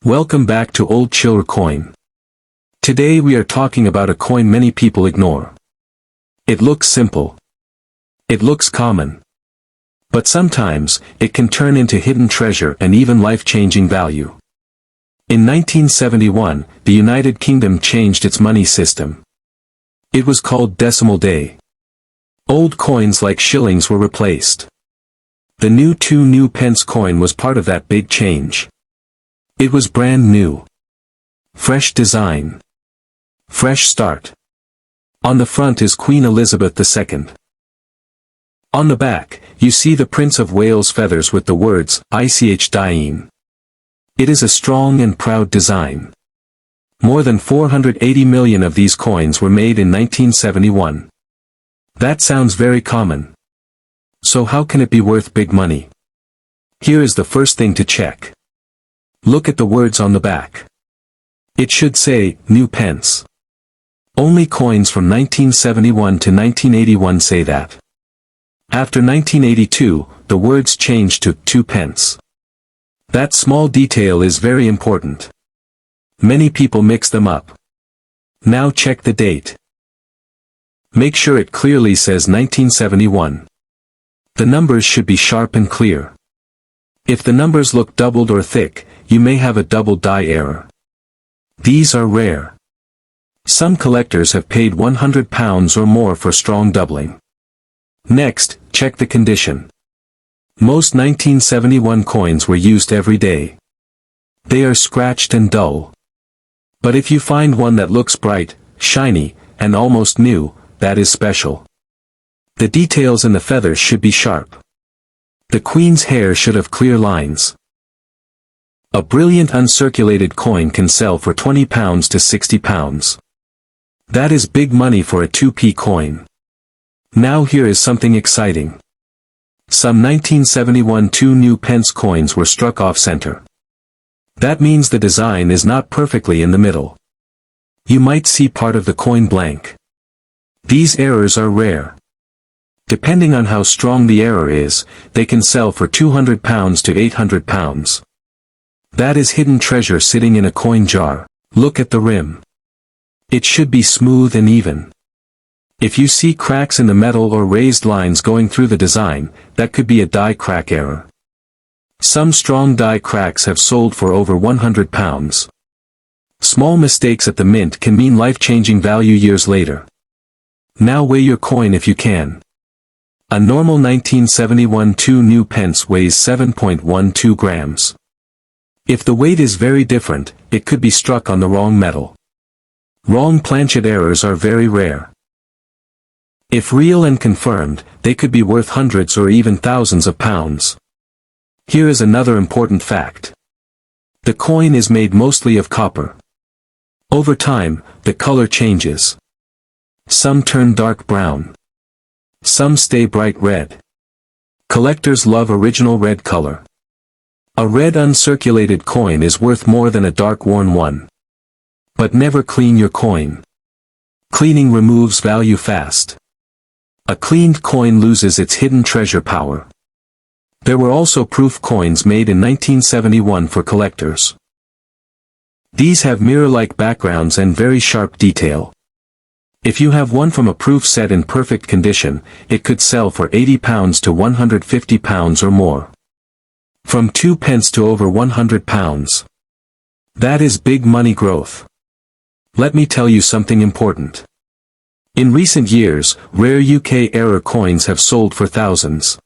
Welcome back to Old Chiller Coin. Today we are talking about a coin many people ignore. It looks simple. It looks common. But sometimes, it can turn into hidden treasure and even life-changing value. In 1971, the United Kingdom changed its money system. It was called Decimal Day. Old coins like shillings were replaced. The new 2 pence coin was part of that big change. It was brand new. Fresh design. Fresh start. On the front is Queen Elizabeth II. On the back, you see the Prince of Wales feathers with the words, Ich Dien. It is a strong and proud design. More than 480 million of these coins were made in 1971. That sounds very common. So how can it be worth big money? Here is the first thing to check. Look at the words on the back. It should say, New Pence. Only coins from 1971 to 1981 say that. After 1982, the words changed to 2 pence. That small detail is very important. Many people mix them up. Now check the date. Make sure it clearly says 1971. The numbers should be sharp and clear. If the numbers look doubled or thick, you may have a double die error. These are rare. Some collectors have paid £100 or more for strong doubling. Next, check the condition. Most 1971 coins were used every day. They are scratched and dull. But if you find one that looks bright, shiny, and almost new, that is special. The details in the feathers should be sharp. The Queen's hair should have clear lines. A brilliant uncirculated coin can sell for £20 to £60. That is big money for a 2p coin. Now here is something exciting. Some 1971 2 pence coins were struck off center. That means the design is not perfectly in the middle. You might see part of the coin blank. These errors are rare. Depending on how strong the error is, they can sell for £200 to £800. That is hidden treasure sitting in a coin jar. Look at the rim. It should be smooth and even. If you see cracks in the metal or raised lines going through the design, that could be a die crack error. Some strong die cracks have sold for over £100. Small mistakes at the mint can mean life-changing value years later. Now weigh your coin if you can. A normal 1971 2 pence weighs 7.12 grams. If the weight is very different, it could be struck on the wrong metal. Wrong planchet errors are very rare. If real and confirmed, they could be worth hundreds or even thousands of pounds. Here is another important fact. The coin is made mostly of copper. Over time, the color changes. Some turn dark brown. Some stay bright red. Collectors love original red color. A red uncirculated coin is worth more than a dark worn one. But never clean your coin. Cleaning removes value fast. A cleaned coin loses its hidden treasure power. There were also proof coins made in 1971 for collectors. These have mirror-like backgrounds and very sharp detail. If you have one from a proof set in perfect condition, it could sell for £80 to £150 or more. From 2 pence to over £100. That is big money growth. Let me tell you something important. In recent years, rare UK error coins have sold for thousands.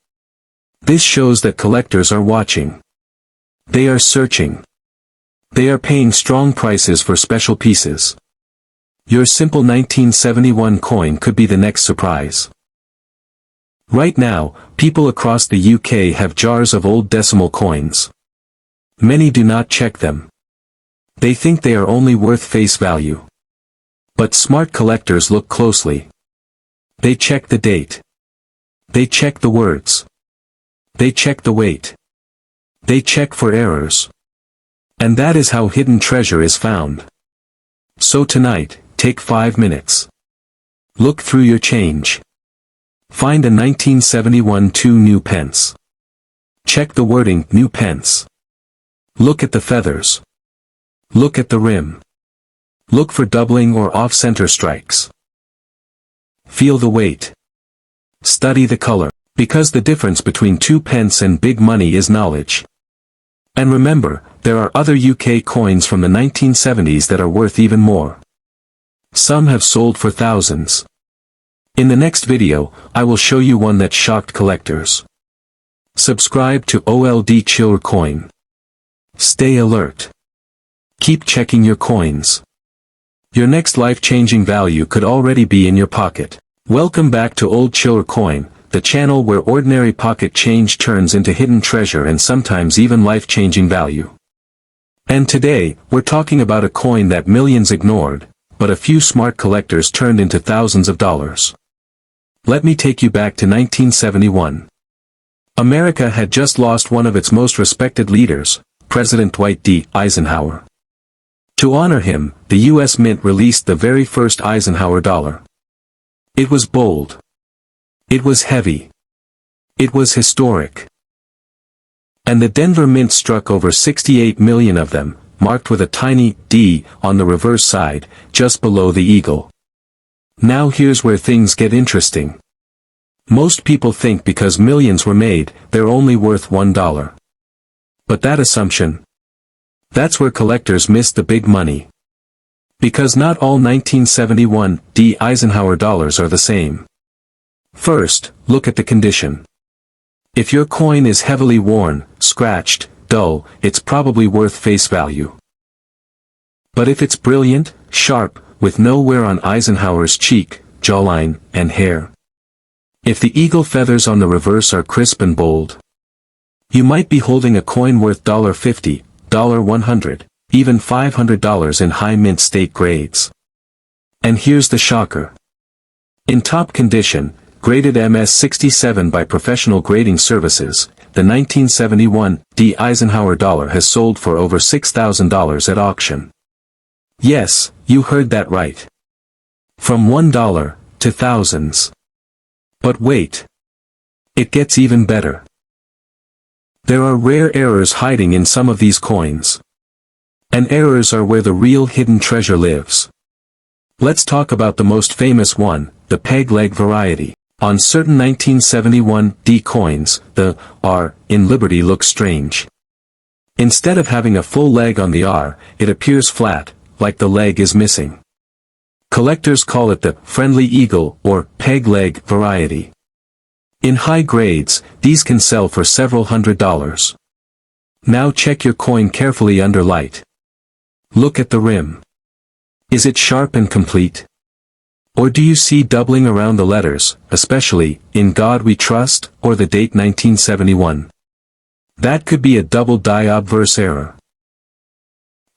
This shows that collectors are watching. They are searching. They are paying strong prices for special pieces. Your simple 1971 coin could be the next surprise. Right now, people across the UK have jars of old decimal coins. Many do not check them. They think they are only worth face value. But smart collectors look closely. They check the date. They check the words. They check the weight. They check for errors. And that is how hidden treasure is found. So tonight, take 5 minutes. Look through your change. Find a 1971 2 pence. Check the wording, New Pence. Look at the feathers. Look at the rim. Look for doubling or off-center strikes. Feel the weight. Study the color, because the difference between 2 pence and big money is knowledge. And remember, there are other UK coins from the 1970s that are worth even more. Some have sold for thousands. In the next video, I will show you one that shocked collectors. Subscribe to OLD Chiller Coin. Stay alert. Keep checking your coins. Your next life-changing value could already be in your pocket. Welcome back to Old Chiller Coin, the channel where ordinary pocket change turns into hidden treasure and sometimes even life-changing value. And today, we're talking about a coin that millions ignored, but a few smart collectors turned into thousands of dollars. Let me take you back to 1971. America had just lost one of its most respected leaders, President Dwight D. Eisenhower. To honor him, the U.S. Mint released the very first Eisenhower dollar. It was bold. It was heavy. It was historic. And the Denver Mint struck over 68 million of them, marked with a tiny D on the reverse side, just below the eagle. Now here's where things get interesting. Most people think because millions were made, they're only worth $1. But that assumption? That's where collectors miss the big money. Because not all 1971 D Eisenhower dollars are the same. First, look at the condition. If your coin is heavily worn, scratched, dull, it's probably worth face value. But if it's brilliant, sharp, with no wear on Eisenhower's cheek, jawline, and hair. If the eagle feathers on the reverse are crisp and bold, you might be holding a coin worth $50, $100, even $500 in high mint state grades. And here's the shocker. In top condition, graded MS-67 by professional grading services, the 1971 D Eisenhower dollar has sold for over $6,000 at auction. Yes, you heard that right. From $1 to thousands. But wait. It gets even better. There are rare errors hiding in some of these coins. And errors are where the real hidden treasure lives. Let's talk about the most famous one, the peg leg variety. On certain 1971 D coins, the R in Liberty looks strange. Instead of having a full leg on the R, it appears flat, like the leg is missing. Collectors call it the friendly eagle or peg leg variety. In high grades, these can sell for several $100s. Now check your coin carefully under light. Look at the rim. Is it sharp and complete? Or do you see doubling around the letters, especially, "In God We Trust," or the date 1971? That could be a double die obverse error.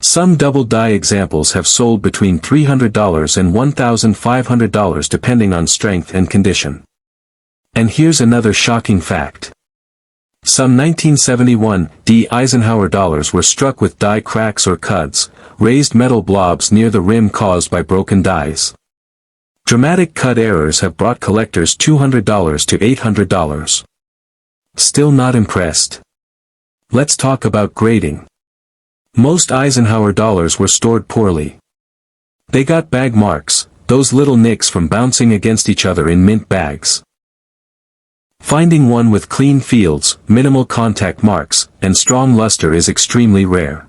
Some double die examples have sold between $300 and $1,500 depending on strength and condition. And here's another shocking fact. Some 1971 D Eisenhower dollars were struck with die cracks or cuts, raised metal blobs near the rim caused by broken dies. Dramatic cut errors have brought collectors $200 to $800. Still not impressed? Let's talk about grading. Most Eisenhower dollars were stored poorly. They got bag marks, those little nicks from bouncing against each other in mint bags. Finding one with clean fields, minimal contact marks, and strong luster is extremely rare.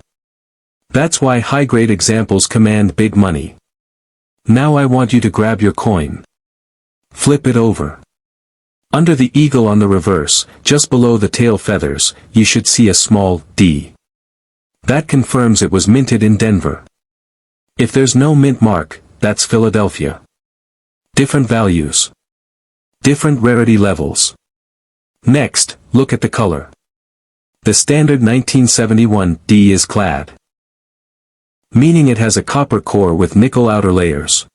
That's why high-grade examples command big money. Now I want you to grab your coin. Flip it over. Under the eagle on the reverse, just below the tail feathers, you should see a small D. That confirms it was minted in Denver. If there's no mint mark, that's Philadelphia. Different values. Different rarity levels. Next, look at the color. The standard 1971 D is clad. Meaning it has a copper core with nickel outer layers.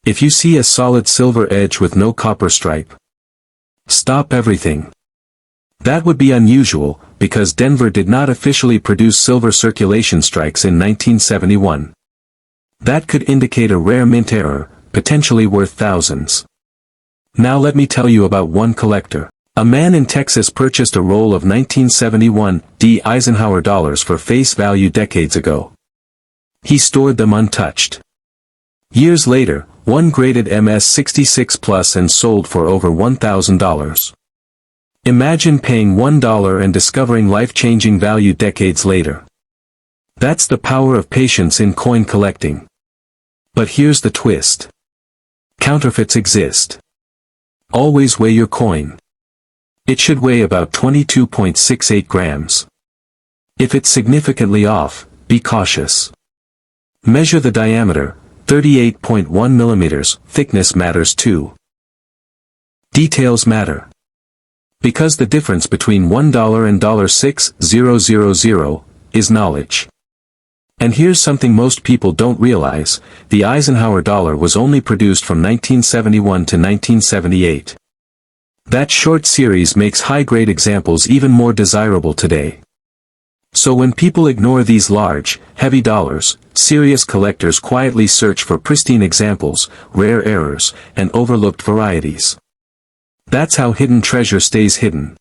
If you see a solid silver edge with no copper stripe, stop everything. That would be unusual, because Denver did not officially produce silver circulation strikes in 1971. That could indicate a rare mint error, potentially worth thousands. Now let me tell you about one collector. A man in Texas purchased a roll of 1971 D Eisenhower dollars for face value decades ago. He stored them untouched. Years later, one graded MS-66 Plus and sold for over $1,000. Imagine paying $1 and discovering life-changing value decades later. That's the power of patience in coin collecting. But here's the twist. Counterfeits exist. Always weigh your coin. It should weigh about 22.68 grams. If it's significantly off, be cautious. Measure the diameter, 38.1 millimeters, thickness matters too. Details matter. Because the difference between $1 and $6,000 is knowledge. And here's something most people don't realize, the Eisenhower dollar was only produced from 1971 to 1978. That short series makes high-grade examples even more desirable today. So when people ignore these large, heavy dollars, serious collectors quietly search for pristine examples, rare errors, and overlooked varieties. That's how hidden treasure stays hidden.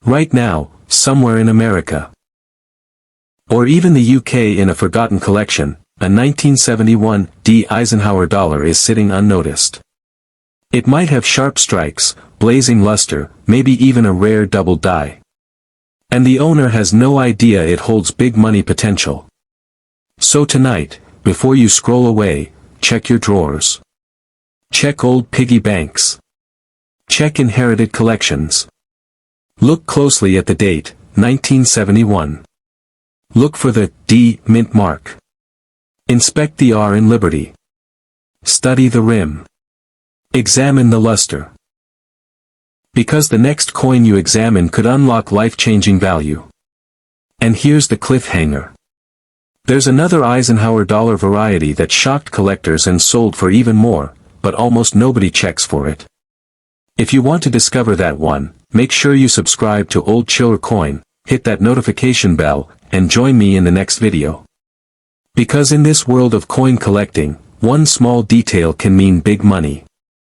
Right now, somewhere in America. Or even the UK in a forgotten collection, a 1971 D Eisenhower dollar is sitting unnoticed. It might have sharp strikes, blazing luster, maybe even a rare double die. And the owner has no idea it holds big money potential. So tonight, before you scroll away, check your drawers. Check old piggy banks. Check inherited collections. Look closely at the date, 1971. Look for the D mint mark. Inspect the R in Liberty. Study the rim. Examine the luster. Because the next coin you examine could unlock life-changing value. And here's the cliffhanger. There's another Eisenhower dollar variety that shocked collectors and sold for even more, but almost nobody checks for it. If you want to discover that one, make sure you subscribe to Old Chiller Coin, hit that notification bell, and join me in the next video. Because in this world of coin collecting, one small detail can mean big money.